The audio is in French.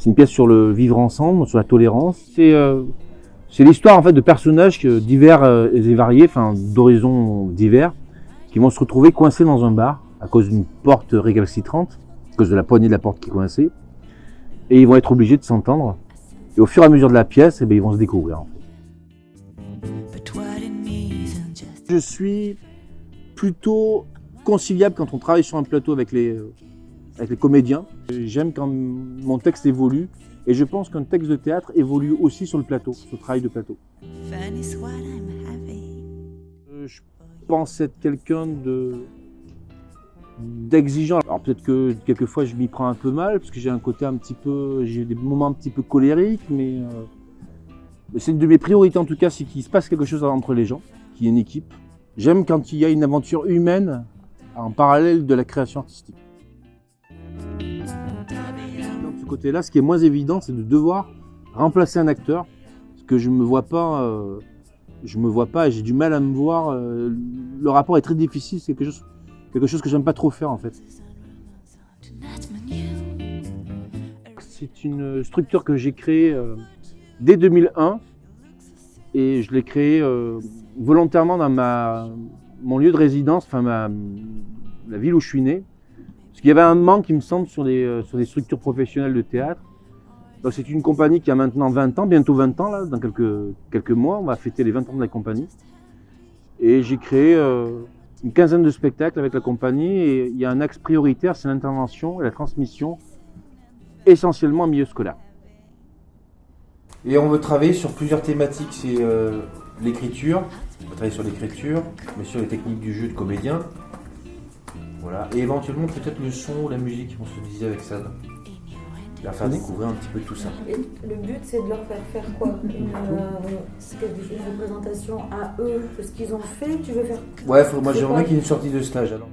une pièce sur le vivre ensemble, sur la tolérance. C'est l'histoire en fait de personnages divers et variés, enfin d'horizons divers, qui vont se retrouver coincés dans un bar à cause d'une porte récalcitrante, à cause de la poignée de la porte qui est coincée, et ils vont être obligés de s'entendre. Et au fur et à mesure de la pièce, ils vont se découvrir. En fait. Je suis plutôt conciliable quand on travaille sur un plateau avec les comédiens. J'aime quand mon texte évolue et je pense qu'un texte de théâtre évolue aussi sur le plateau, sur le travail de plateau. Je pense être quelqu'un d'exigeant. Alors peut-être que quelquefois je m'y prends un peu mal parce que j'ai des moments un petit peu colériques, mais c'est une de mes priorités en tout cas, c'est qu'il se passe quelque chose entre les gens, qu'il y ait une équipe. J'aime quand il y a une aventure humaine en parallèle de la création artistique. De ce côté-là, ce qui est moins évident, c'est de devoir remplacer un acteur, parce que je me vois pas et j'ai du mal à me voir. Le rapport est très difficile, c'est quelque chose que j'aime pas trop faire en fait. C'est une structure que j'ai créée dès 2001 et je l'ai créée volontairement dans mon lieu de résidence, enfin la ville où je suis né. Parce qu'il y avait un manque, il me semble, sur des structures professionnelles de théâtre. Donc c'est une compagnie qui a maintenant 20 ans, bientôt 20 ans, là, dans quelques mois. On va fêter les 20 ans de la compagnie. Et j'ai créé une quinzaine de spectacles avec la compagnie. Et il y a un axe prioritaire, c'est l'intervention et la transmission, essentiellement en milieu scolaire. Et on veut travailler sur plusieurs thématiques. C'est l'écriture, on va travailler sur l'écriture, mais sur les techniques du jeu de comédien. Voilà. Et éventuellement peut-être le son ou la musique, on se disait avec ça. Leur faire découvrir un petit peu tout ça. Et le but c'est de leur faire quoi une représentation à eux de ce qu'ils ont fait, tu veux faire. Ouais, moi j'aimerais qu'il y ait une sortie de stage alors.